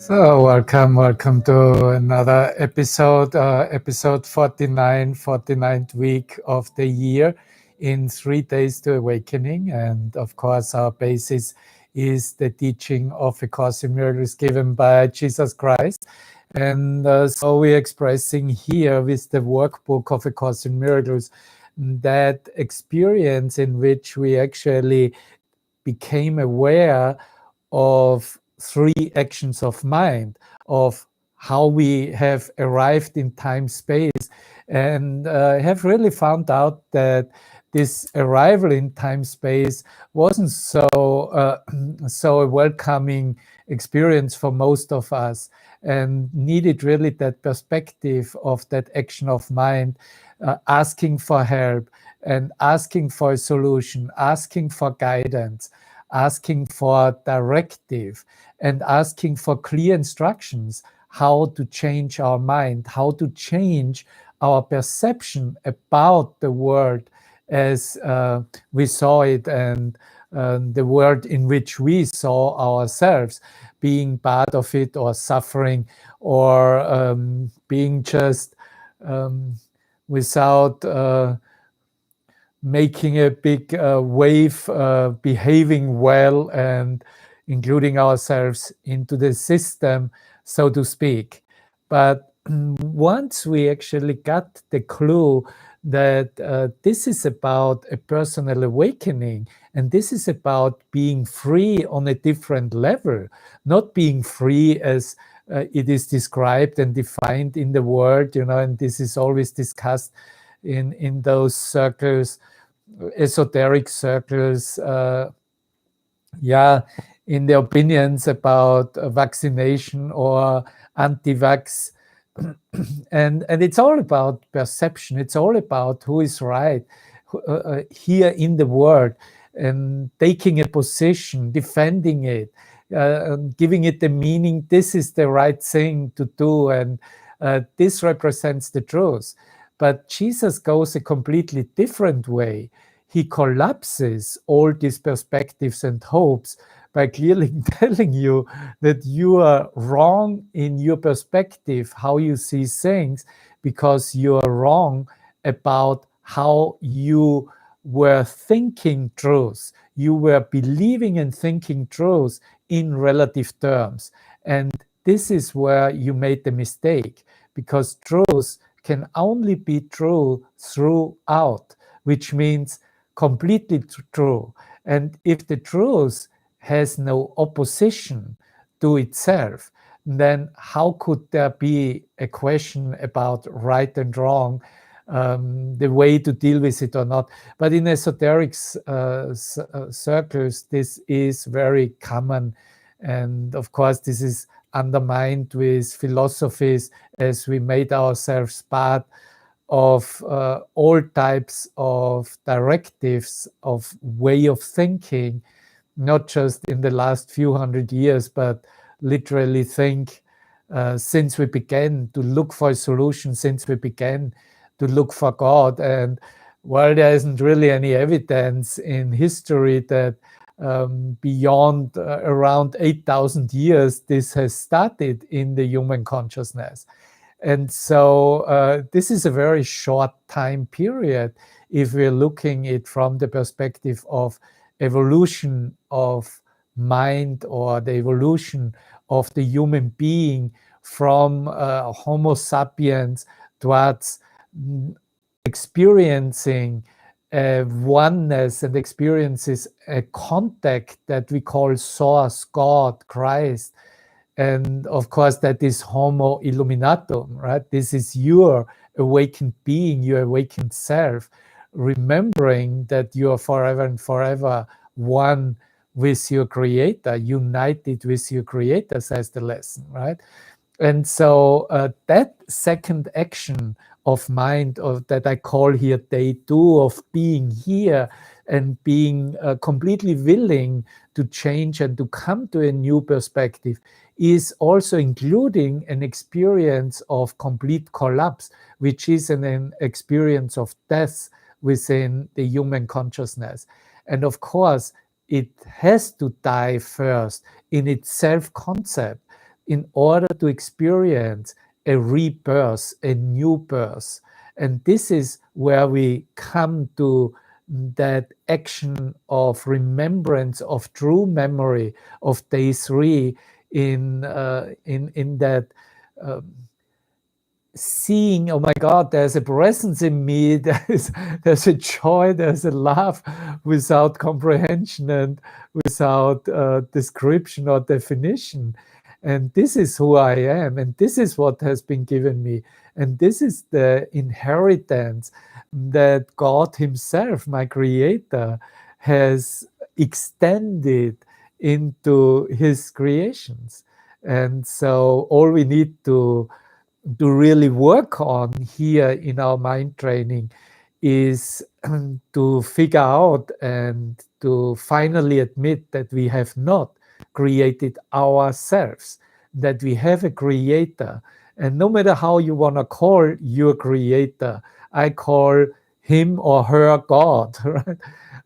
So, welcome to another episode, episode 49, 49th week of the year in 3 days to awakening. And of course, our basis is the teaching of A Course in Miracles given by Jesus Christ. And so we're expressing here with the workbook of A Course in Miracles that experience in which we actually became aware of 3 actions of mind, of how we have arrived in time space, and have really found out that this arrival in time space wasn't so a welcoming experience for most of us, and needed really that perspective of that action of mind, asking for help and asking for a solution, asking for guidance, asking for directive, and asking for clear instructions how to change our mind, how to change our perception about the world as we saw it, and the world in which we saw ourselves, being part of it or suffering, or being just without making a big wave, behaving well, and including ourselves into the system, so to speak. But once we actually got the clue that this is about a personal awakening, and this is about being free on a different level, not being free as it is described and defined in the world, and this is always discussed in those circles, esoteric circles, in the opinions about vaccination or anti-vax. and it's all about perception. It's all about who is right here in the world, and taking a position, defending it, giving it the meaning, this is the right thing to do, and this represents the truth. But Jesus goes a completely different way. He collapses all these perspectives and hopes by clearly telling you that you are wrong in your perspective, how you see things, because you are wrong about how you were thinking truth. You were believing and thinking truth in relative terms. And this is where you made the mistake, because truth can only be true throughout, which means completely true. And if the truth has no opposition to itself, then how could there be a question about right and wrong, the way to deal with it or not? But in esoteric circles, this is very common. And of course, this is undermined with philosophies, as we made ourselves part of all types of directives of way of thinking, not just in the last few hundred years, but literally think since we began to look for a solution, since we began to look for God. And while there isn't really any evidence in history that beyond around 8,000 years, this has started in the human consciousness. And so this is a very short time period if we're looking at it from the perspective of evolution of mind, or the evolution of the human being from Homo sapiens towards experiencing oneness, and experiences a contact that we call Source, God, Christ. And of course, that is Homo Illuminatum, right? This is your awakened being, your awakened self, remembering that you are forever and forever one with your Creator, united with your Creator, says the lesson, right? And so that second action of mind, of that I call here day 2, of being here and being completely willing to change and to come to a new perspective, is also including an experience of complete collapse, which is an experience of death within the human consciousness. And of course, it has to die first in its self-concept, in order to experience a rebirth, a new birth. And this is where we come to that action of remembrance, of true memory of day 3, in that seeing, oh my God, there's a presence in me, there's a joy, there's a love without comprehension and without description or definition. And this is who I am, and this is what has been given me. And this is the inheritance that God Himself, my Creator, has extended into His creations. And so all we need to really work on here in our mind training is to figure out and to finally admit that we have not created ourselves, that we have a creator. And no matter how you want to call your creator, I call him or her God, right?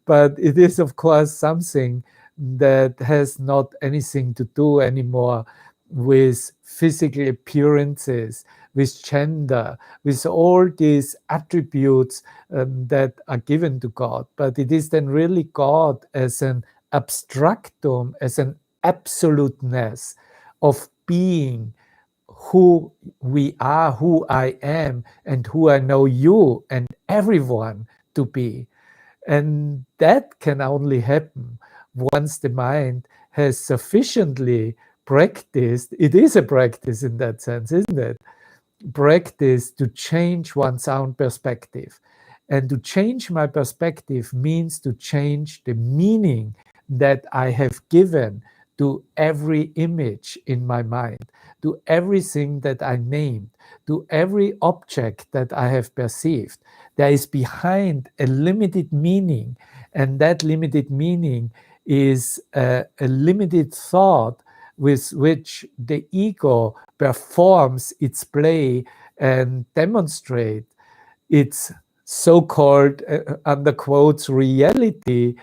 But it is, of course, something that has not anything to do anymore with physical appearances, with gender, with all these attributes that are given to God. But it is then really God as an abstractum, as an absoluteness of being who we are, who I am, and who I know you and everyone to be. And that can only happen once the mind has sufficiently practiced. It is a practice in that sense, isn't it? Practice to change one's own perspective. And to change my perspective means to change the meaning that I have given to every image in my mind, to everything that I named, to every object that I have perceived. There is behind a limited meaning, and that limited meaning is a limited thought with which the ego performs its play and demonstrate its so-called, under quotes, reality,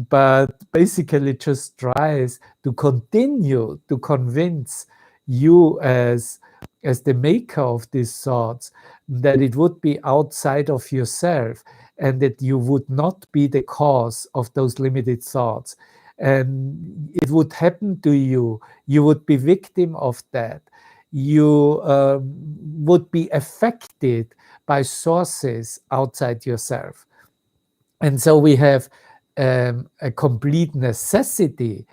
but basically just tries to continue to convince you as the maker of these thoughts that it would be outside of yourself and that you would not be the cause of those limited thoughts. And it would happen to you. You would be victim of that. You would be affected by sources outside yourself. And so we have a complete necessity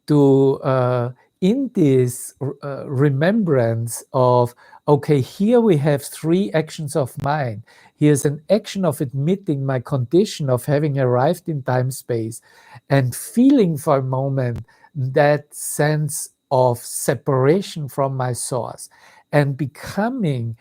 to, in this remembrance of, okay, here we have 3 actions of mind. Here's an action of admitting my condition of having arrived in time space and feeling for a moment that sense of separation from my source and becoming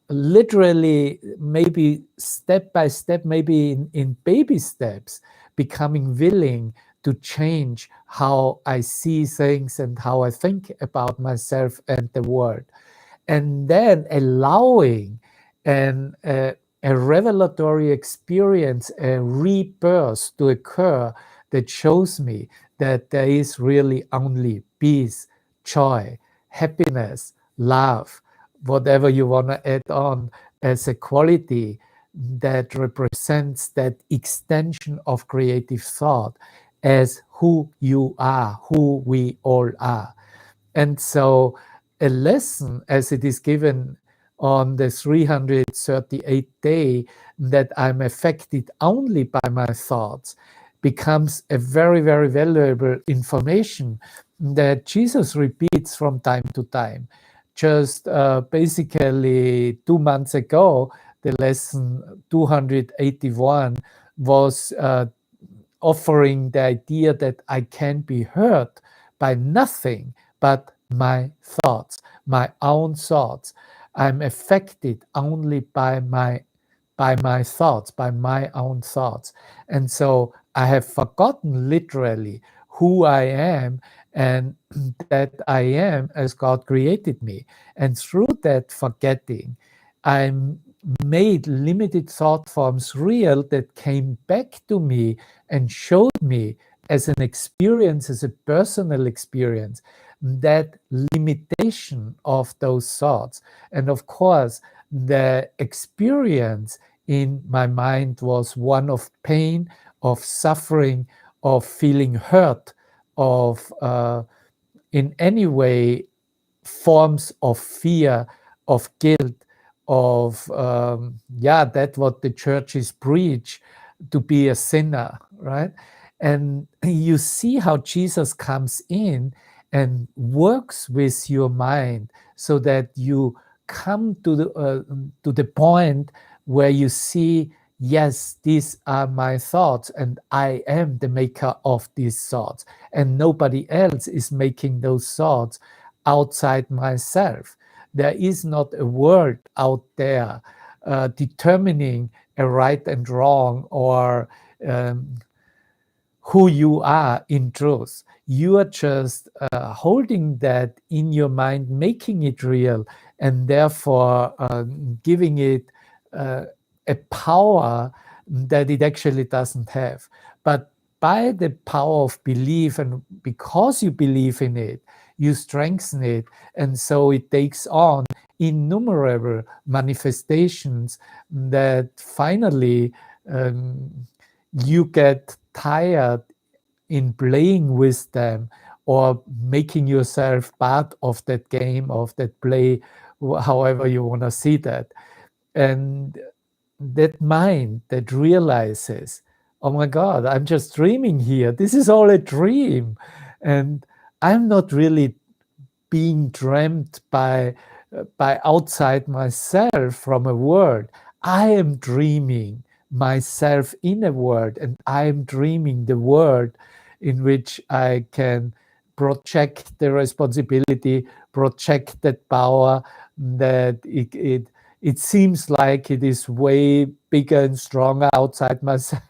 literally, maybe step by step, maybe in baby steps, becoming willing to change how I see things and how I think about myself and the world. And then allowing a revelatory experience, a rebirth to occur that shows me that there is really only peace, joy, happiness, love, whatever you want to add on as a quality that represents that extension of creative thought as who you are, who we all are. And so a lesson as it is given on the 338th day, that I'm affected only by my thoughts, becomes a very, very valuable information that Jesus repeats from time to time. Just basically 2 months ago, the lesson 281 was offering the idea that I can be hurt by nothing but my thoughts, my own thoughts. I'm affected only by my thoughts, by my own thoughts. And so I have forgotten literally who I am and that I am as God created me. And through that forgetting, I'm made limited thought forms real that came back to me and showed me as an experience, as a personal experience, that limitation of those thoughts. And of course, the experience in my mind was one of pain, of suffering, of feeling hurt, of in any way forms of fear, of guilt, of that what the churches preach, to be a sinner, right? And you see how Jesus comes in and works with your mind so that you come to the point where you see, yes, these are my thoughts and I am the maker of these thoughts, and nobody else is making those thoughts outside myself. There is not a world out there determining a right and wrong, or um, who you are in truth. You are just holding that in your mind, making it real, and therefore giving it uh, a power that it actually doesn't have. But by the power of belief, and because you believe in it, you strengthen it, and so it takes on innumerable manifestations that finally you get tired in playing with them, or making yourself part of that game, of that play, however you want to see that. And that mind that realizes, oh my God, I'm just dreaming here. This is all a dream. And I'm not really being dreamt by outside myself from a world. I am dreaming myself in a world, and I am dreaming the world in which I can project the responsibility, project that power, that it seems like it is way bigger and stronger outside myself.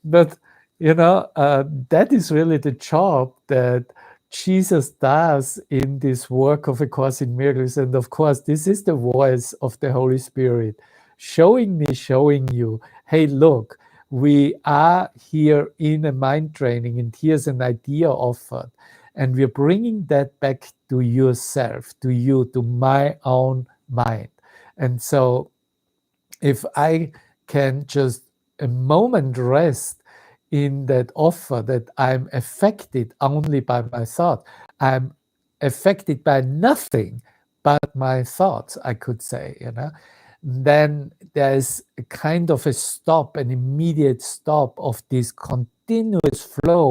But that is really the job that Jesus does in this work of A Course in Miracles. And of course, this is the voice of the Holy Spirit showing me, showing you, hey, look, we are here in a mind training, and here's an idea offered. And we're bringing that back to yourself, to you, to my own mind. And so if I can just a moment rest in that offer, that I'm affected only by my thought, I'm affected by nothing but my thoughts, I could say, then there's a kind of a stop, an immediate stop of this continuous flow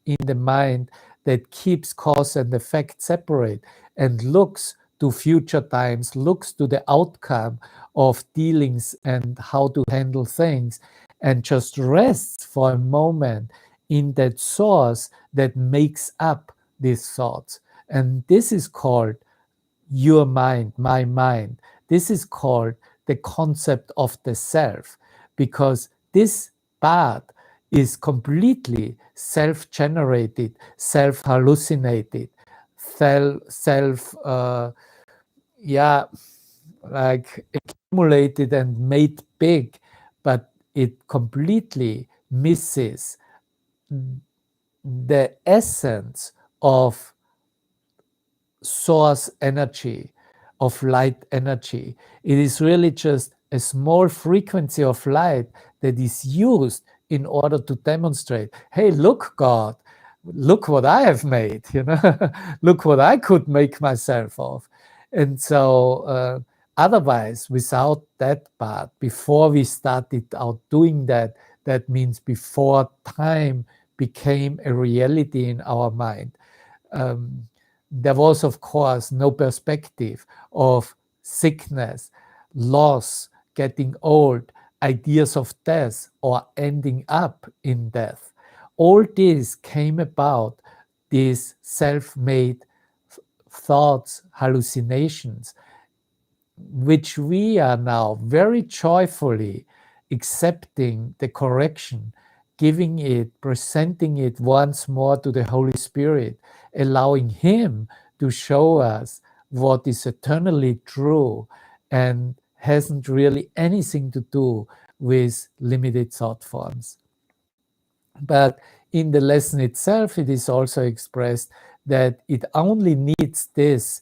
in the mind that keeps cause and effect separate, and looks to future times, looks to the outcome of dealings and how to handle things, and just rests for a moment in that source that makes up these thoughts. And this is called your mind, my mind. This is called the concept of the self, because this path is completely self-generated, self-hallucinated, like accumulated and made big, but it completely misses the essence of source energy, of light energy. It is really just a small frequency of light that is used in order to demonstrate, hey, look, God, look what I have made, look what I could make myself of. And so otherwise, without that part, before we started out doing that, that means before time became a reality in our mind, there was, of course, no perspective of sickness, loss, getting old, ideas of death, or ending up in death. All this came about, these self-made thoughts, hallucinations, which we are now very joyfully accepting the correction, giving it, presenting it once more to the Holy Spirit, allowing Him to show us what is eternally true and hasn't really anything to do with limited thought forms. But in the lesson itself, it is also expressed that it only needs this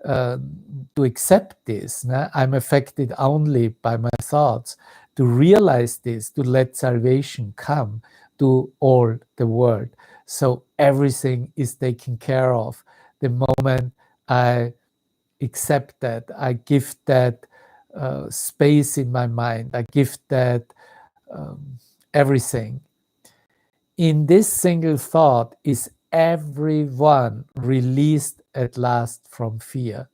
to accept this. I'm affected only by my thoughts. To realize this, to let salvation come to all the world. So everything is taken care of. The moment I accept that, I give that space in my mind, I give that everything. In this single thought is everyone released at last from fear.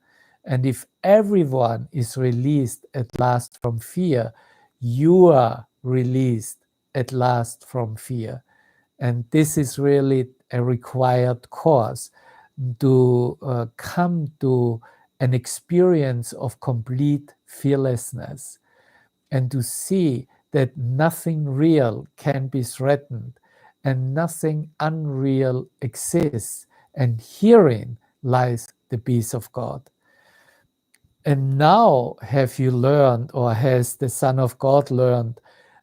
And if everyone is released at last from fear, you are released at last from fear. And this is really a required course to come to an experience of complete fearlessness and to see that nothing real can be threatened and nothing unreal exists. And herein lies the peace of God. And now have you learned, or has the Son of God learned,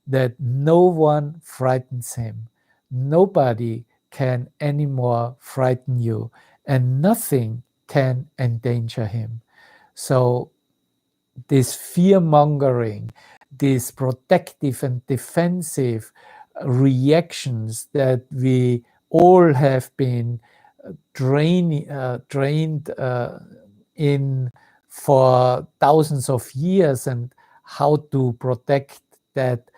that no one frightens him? Nobody can anymore frighten you, and nothing can endanger him. So this fear mongering, these protective and defensive reactions that we all have been trained in for thousands of years, and how to protect that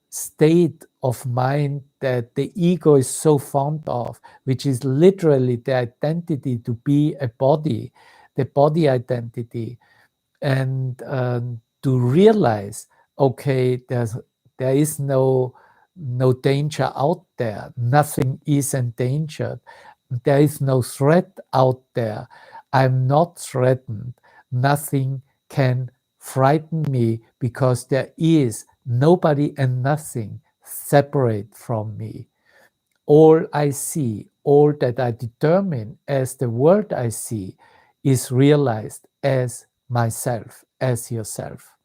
state of mind that the ego is so fond of, which is literally the identity to be a body, the body identity, and to realize, okay, there is no danger out there, nothing is endangered, there is no threat out there, I'm not threatened, nothing can frighten me, because there is nobody and nothing separate from me. All I see, all that I determine as the world I see, is realized as myself, as yourself.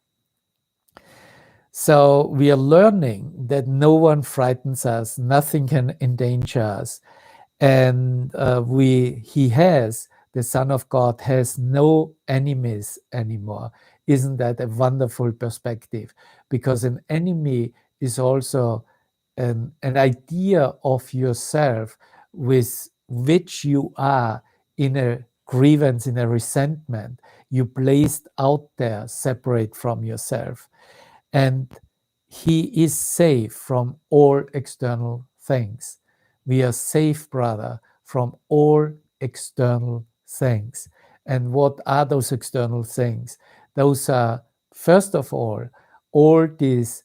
So we are learning that no one frightens us, nothing can endanger us, and the Son of God has no enemies anymore. Isn't that a wonderful perspective? Because an enemy is also an idea of yourself with which you are in a grievance, in a resentment, you placed out there separate from yourself. And he is safe from all external things. We are safe, brother, from all external things. And what are those external things? Those are, first of all these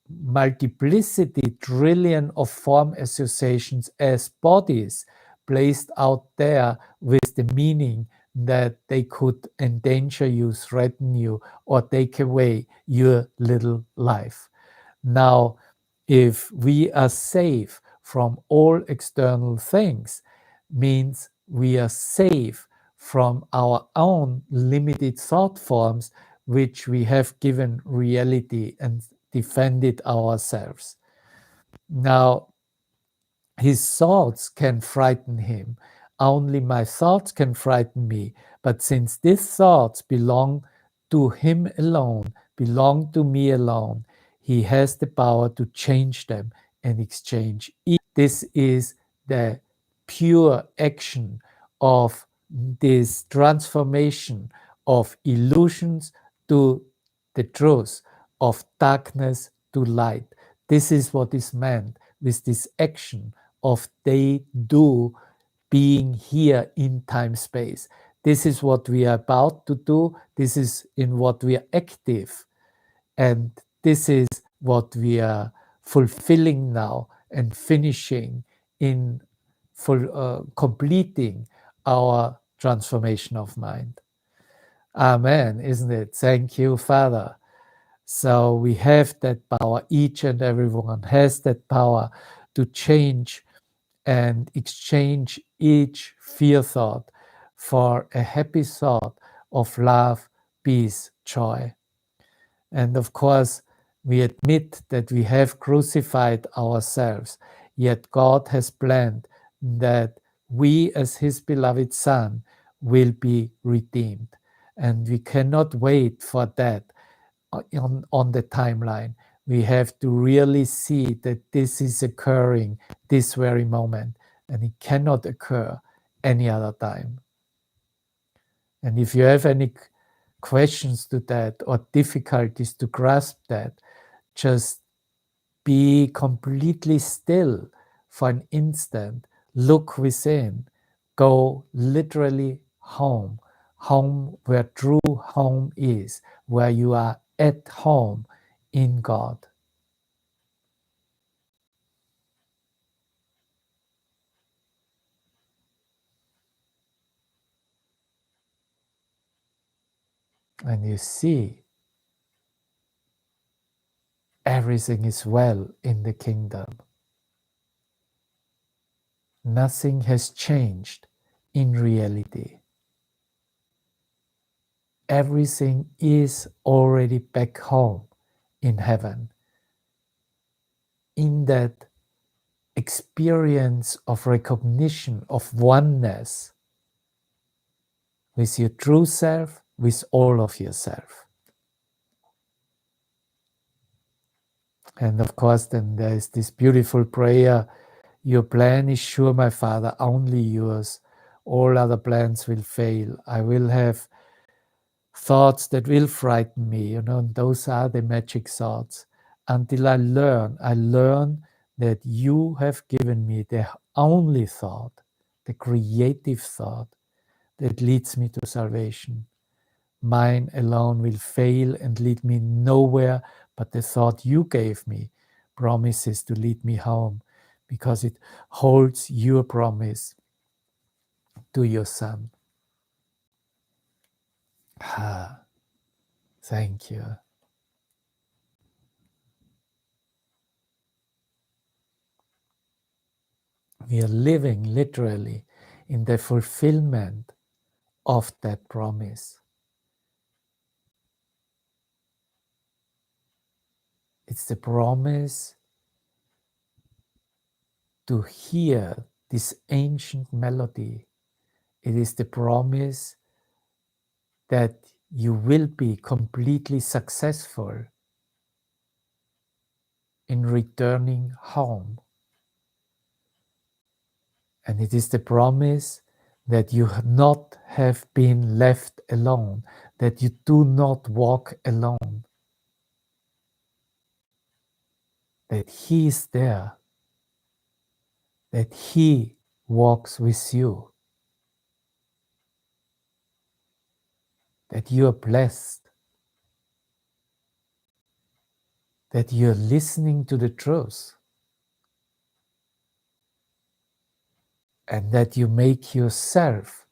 multiplicity trillion of form associations as bodies placed out there with the meaning that they could endanger you, threaten you, or take away your little life. Now, if we are safe from all external things, means we are safe from our own limited thought forms, which we have given reality and defended ourselves. Now, his thoughts can frighten him. Only my thoughts can frighten me. But since these thoughts belong to him alone, belong to me alone, he has the power to change them and exchange. This is the pure action of this transformation of illusions to the truth, of darkness to light. This is what is meant with this action of they do being here in time space. This is what we are about to do. This is in what we are active. And this is what we are fulfilling now and finishing in completing our transformation of mind. Amen, isn't it? Thank you, Father. So we have that power. Each and everyone has that power to change and exchange each fear thought for a happy thought of love, peace, joy. And of course, we admit that we have crucified ourselves, yet God has planned that we as his beloved son will be redeemed. And we cannot wait for that on the timeline. We have to really see that this is occurring this very moment, and it cannot occur any other time. And if you have any questions to that or difficulties to grasp that, just be completely still for an instant, look within, go literally home, home where true home is, where you are at home in God. And you see, everything is well in the kingdom. Nothing has changed in reality. Everything is already back home in heaven, in that experience of recognition of oneness with your true self, with all of yourself. And of course, then there is this beautiful prayer: your plan is sure, my Father, only yours. All other plans will fail. I will have thoughts that will frighten me, and those are the magic thoughts. Until I learn that you have given me the only thought, the creative thought that leads me to salvation. Mine alone will fail and lead me nowhere, but the thought you gave me promises to lead me home, because it holds your promise to your Son. Ah, thank you. We are living literally in the fulfillment of that promise. It's the promise to hear this ancient melody. It is the promise that you will be completely successful in returning home. And it is the promise that you not have been left alone, that you do not walk alone, that He is there, that He walks with you, that you are blessed, that you are listening to the truth, and that you make yourself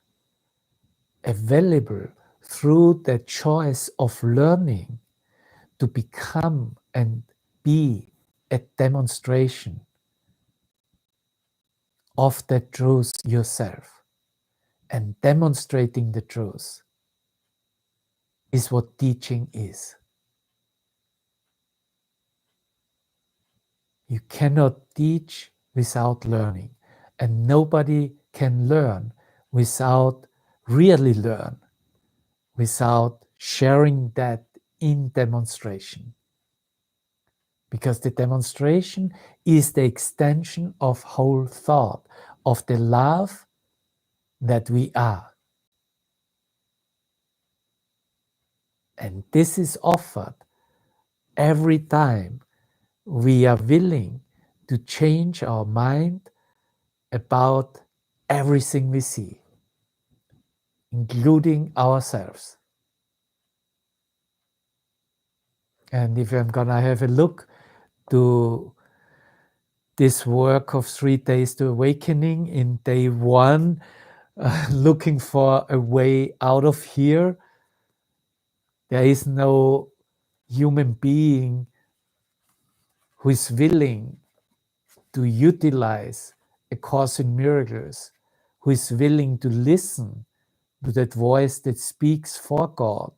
available through the choice of learning to become and be a demonstration of the truth yourself. And demonstrating the truth is what teaching is. You cannot teach without learning, and nobody can learn without really learn, without sharing that in demonstration. Because the demonstration is the extension of whole thought, of the love that we are. And this is offered every time we are willing to change our mind about everything we see, including ourselves. And if I'm gonna have a look to this work of 3 Days to Awakening, in day 1, looking for a way out of here, there is no human being who is willing to utilize A Course in Miracles, who is willing to listen to that voice that speaks for God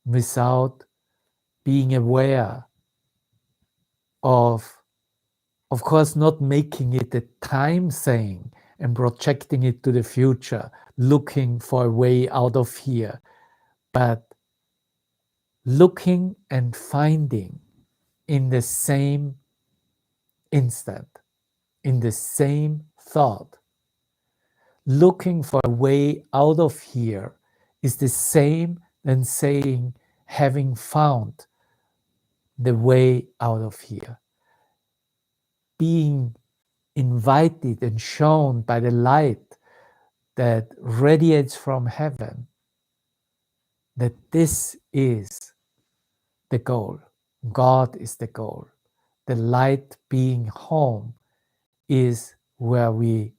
without being aware of course, not making it a time thing and projecting it to the future, looking for a way out of here, but looking and finding in the same instant, in the same thought. Looking for a way out of here is the same than saying having found the way out of here. Being invited and shown by the light that radiates from heaven, that this is the goal. God is the goal. The light being home is where we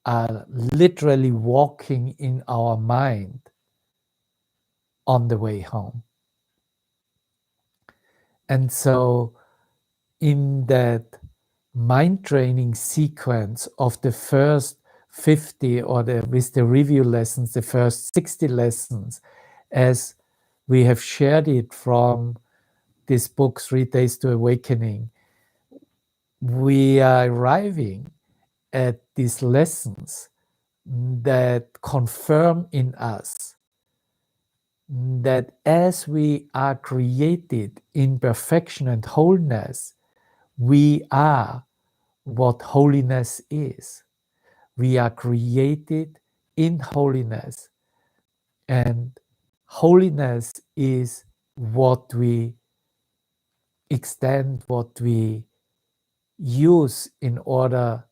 are literally walking in our mind on the way home. And so, in that mind training sequence of the first 50 or with the review lessons, the first 60 lessons, as we have shared it from this book, 3 Days to Awakening, we are arriving at these lessons that confirm in us that as we are created in perfection and wholeness, we are what holiness is. We are created in holiness, and holiness is what we extend, what we use in order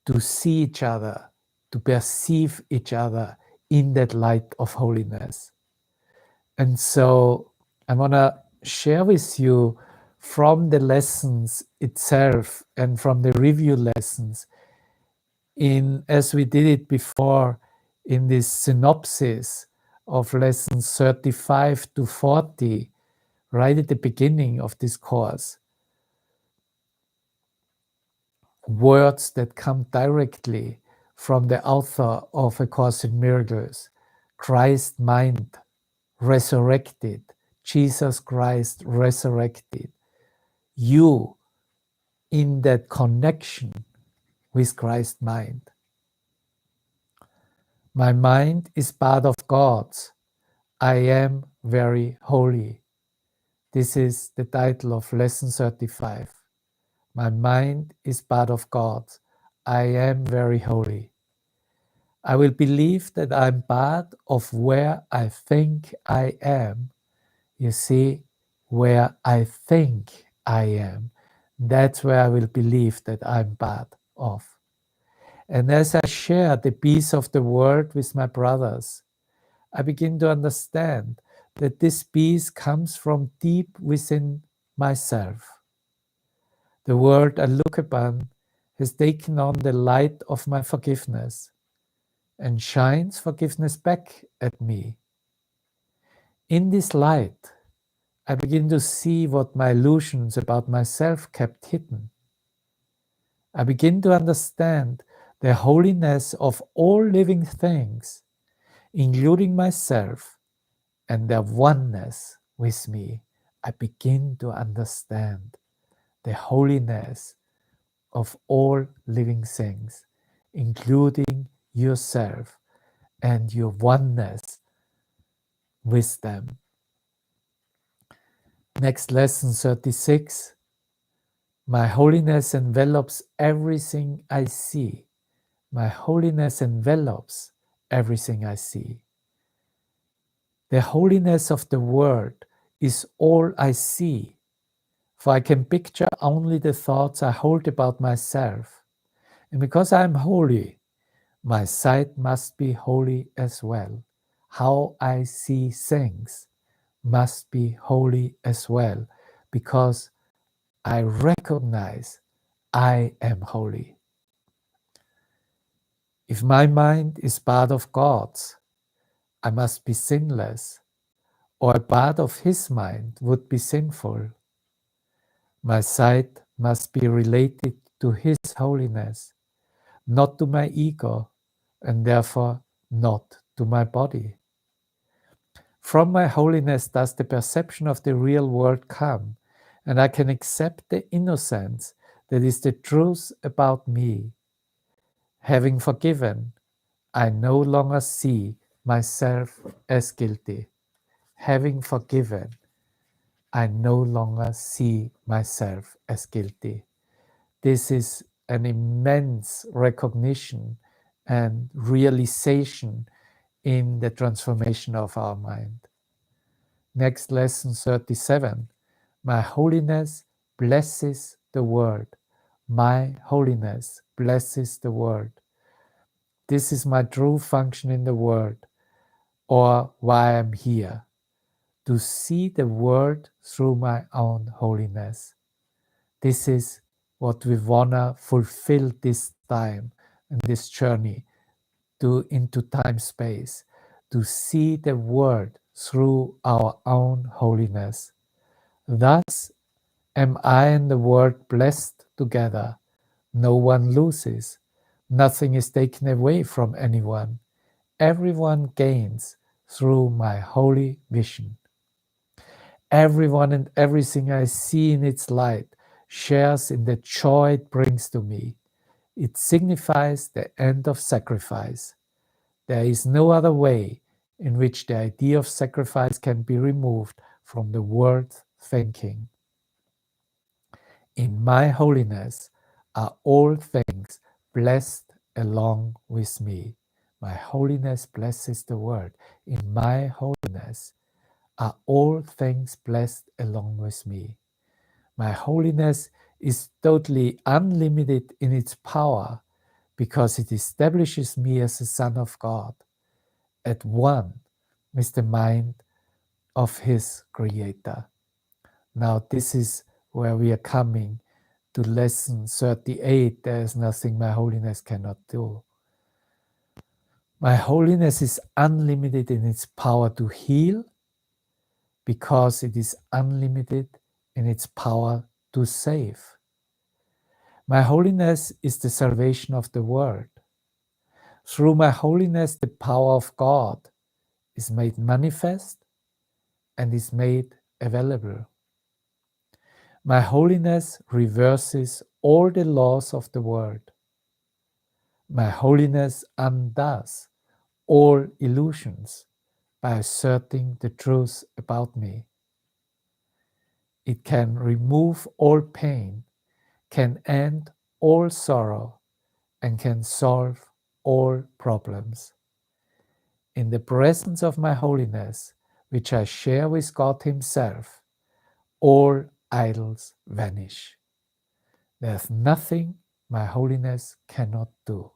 to see each other, to perceive each other in that light of holiness. And so I want to share with you from the lessons itself and from the review lessons, in as we did it before in this synopsis of lessons 35 to 40, right at the beginning of this course, words that come directly from the author of A Course in Miracles: Christ mind resurrected, Jesus Christ resurrected, you in that connection with Christ mind. My mind is part of God's. I am very holy. This is the title of lesson 35. My mind is part of God's. I am very holy. I will believe that I'm part of where I think I am. You see, where I think I am, that's where I will believe that I'm part of. And as I share the peace of the world with my brothers, I begin to understand that this peace comes from deep within myself. The world I look upon has taken on the light of my forgiveness and shines forgiveness back at me. In this light, I begin to see what my illusions about myself kept hidden. I begin to understand the holiness of all living things, including myself, and their oneness with me. I begin to understand the holiness of all living things, including yourself and your oneness with them. Next lesson 36. My holiness envelops everything I see. My holiness envelops everything I see. The holiness of the world is all I see, for I can picture only the thoughts I hold about myself. And because I am holy, my sight must be holy as well. How I see things must be holy as well, because I recognize I am holy. If my mind is part of God's, I must be sinless, or a part of His mind would be sinful. My sight must be related to His holiness, not to my ego, and therefore not to my body. From my holiness does the perception of the real world come, and I can accept the innocence that is the truth about me. Having forgiven, I no longer see myself as guilty. Having forgiven, I no longer see myself as guilty. This is an immense recognition and realization in the transformation of our mind. Next lesson 37. My holiness blesses the world. My holiness blesses the world. This is my true function in the world, or why I'm here, to see the world through my own holiness. This is what we wanna fulfill this time and this journey into time space, to see the world through our own holiness. Thus am I and the world blessed together. No one loses. Nothing is taken away from anyone. Everyone gains through my holy vision. Everyone and everything I see in its light shares in the joy it brings to me. It signifies the end of sacrifice. There is no other way in which the idea of sacrifice can be removed from the word thinking. In my holiness are all things blessed along with me. My holiness blesses the world. In my holiness are all things blessed along with me. My holiness is totally unlimited in its power because it establishes me as a son of God, at one with the mind of his creator. Now, this is where we are coming to lesson 38. There is nothing my holiness cannot do. My holiness is unlimited in its power to heal because it is unlimited in its power to save. My holiness is the salvation of the world. Through my holiness, the power of God is made manifest and is made available. My holiness reverses all the laws of the world. My holiness undoes all illusions by asserting the truth about me. It can remove all pain, can end all sorrow, and can solve all problems. In the presence of my holiness, which I share with God Himself, all idols vanish. There's nothing my holiness cannot do.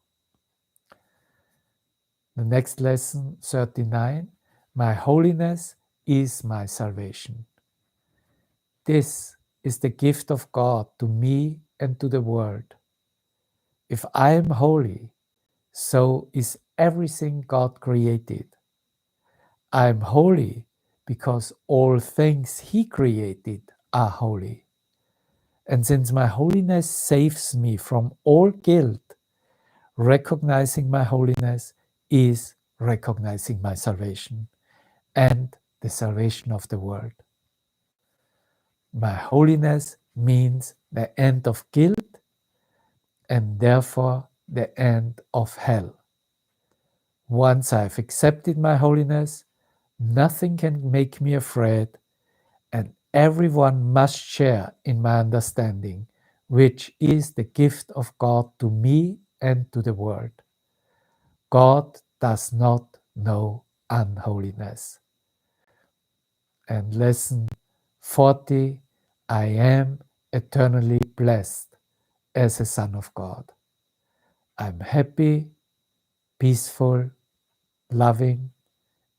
The next lesson, 39, my holiness is my salvation. This is the gift of God to me and to the world. If I am holy, so is everything God created. I am holy because all things He created are holy. And since my holiness saves me from all guilt, recognizing my holiness is recognizing my salvation and the salvation of the world. My holiness means the end of guilt and therefore the end of hell. Once I have accepted my holiness, nothing can make me afraid, and everyone must share in my understanding, which is the gift of God to me and to the world. God does not know unholiness. And lesson 40, I am eternally blessed as a son of God. I'm happy, peaceful, loving,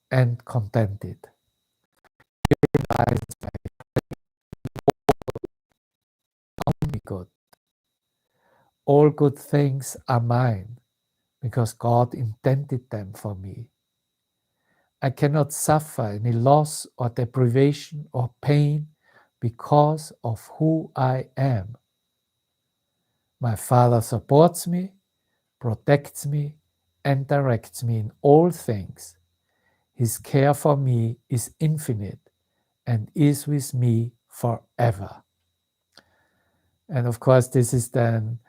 and contented. Realize my only good. All good things are mine because God intended them for me. I cannot suffer any loss or deprivation or pain because of who I am. My Father supports me, protects me, and directs me in all things. His care for me is infinite and is with me forever. And of course, this is then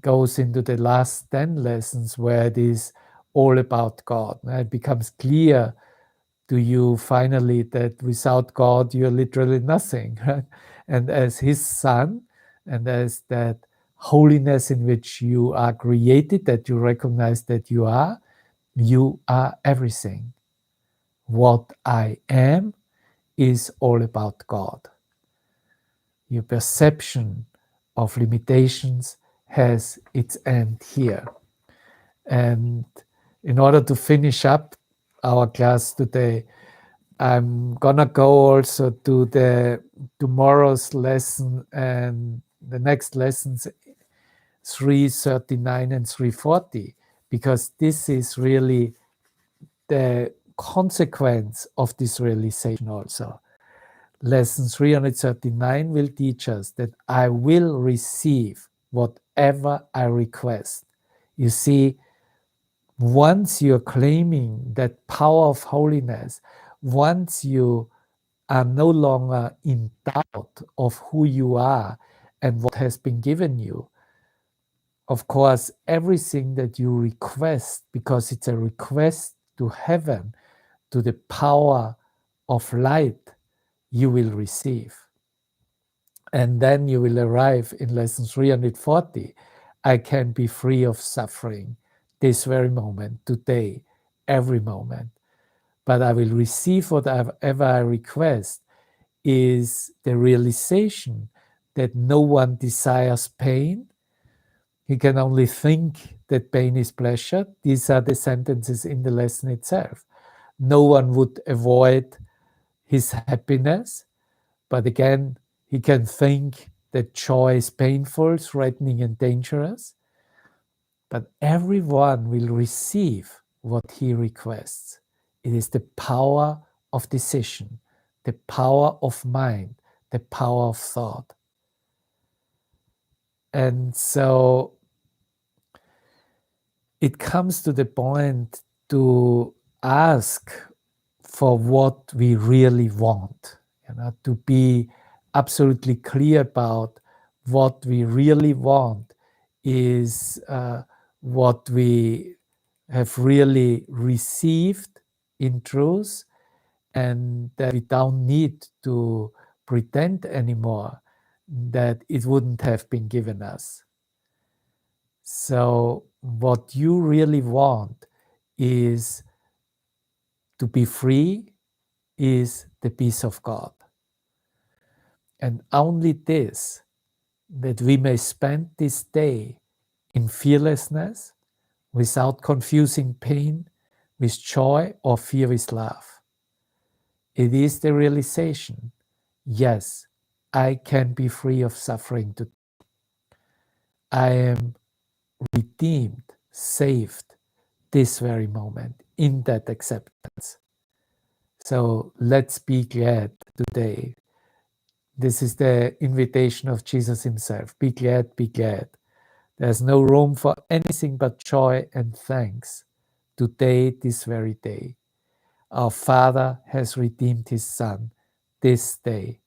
goes into the last 10 lessons where it is all about God. It becomes clear to you finally that without God, you're literally nothing, right? And as His Son, and as that holiness in which you are created, that you recognize that you are everything. What I am is all about God. Your perception of limitations has its end here. And in order to finish up our class today, I'm gonna go also to the tomorrow's lesson and the next lessons 339 and 340, because this is really the consequence of this realization also. Lesson 339 will teach us that I will receive whatever I request. You see, once you're claiming that power of holiness, once you are no longer in doubt of who you are and what has been given you, of course, everything that you request, because it's a request to heaven, to the power of light, you will receive. And then you will arrive in lesson 340. I can be free of suffering this very moment, today, every moment. But I will receive whatever I request is the realization that no one desires pain. He can only think that pain is pleasure. These are the sentences in the lesson itself. No one would avoid his happiness, but again, he can think that joy is painful, threatening, and dangerous. But everyone will receive what he requests. It is the power of decision, the power of mind, the power of thought. And so it comes to the point to ask for what we really want, to be absolutely clear about what we really want is what we have really received in truth, and that we don't need to pretend anymore that it wouldn't have been given us. So what you really want is to be free, is the peace of God. And only this, that we may spend this day in fearlessness, without confusing pain with joy or fear with love. It is the realization, yes, I can be free of suffering today. I am redeemed, saved this very moment in that acceptance. So let's be glad today. This is the invitation of Jesus himself. Be glad, be glad. There's no room for anything but joy and thanks today, this very day. Our Father has redeemed his Son this day.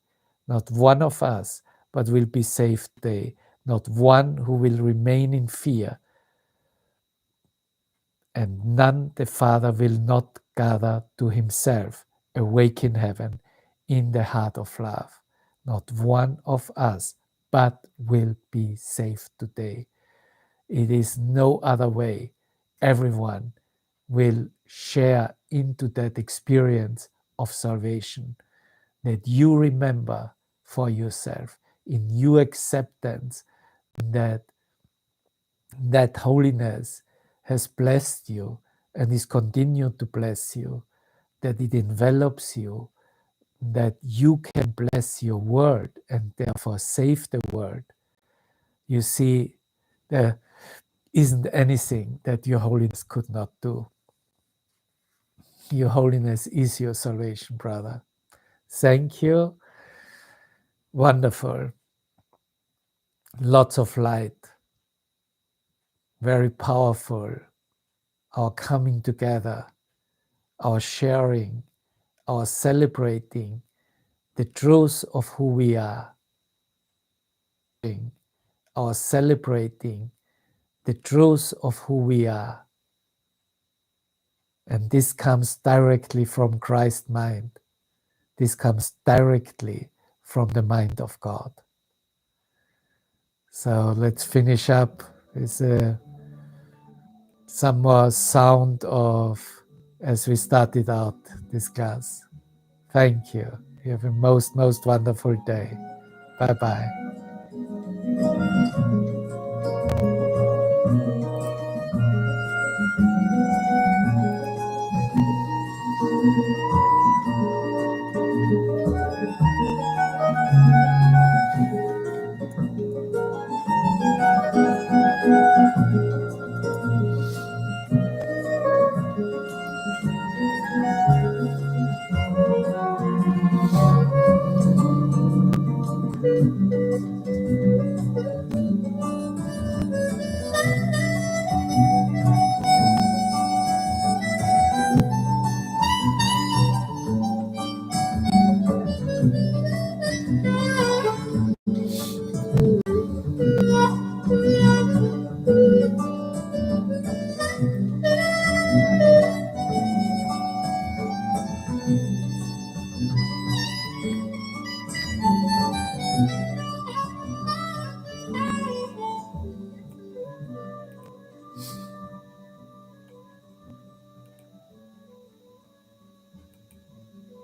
Not one of us, but will be saved today. Not one who will remain in fear. And none the Father will not gather to himself, awake in heaven, in the heart of love. Not one of us, but will be saved today. It is no other way. Everyone will share into that experience of salvation that you remember for yourself, in your acceptance that that holiness has blessed you and is continued to bless you, that it envelops you, that you can bless your world and therefore save the world. You see, there isn't anything that your holiness could not do. Your holiness is your salvation, brother. Thank you. Wonderful. Lots of light. Very powerful. Our coming together, our sharing, our celebrating the truth of who we are, or celebrating the truth of who we are. And this comes directly from Christ's mind. This comes directly from the mind of God. So let's finish up with some more sound of as we started out this class. Thank you. You have a most wonderful day. Bye bye.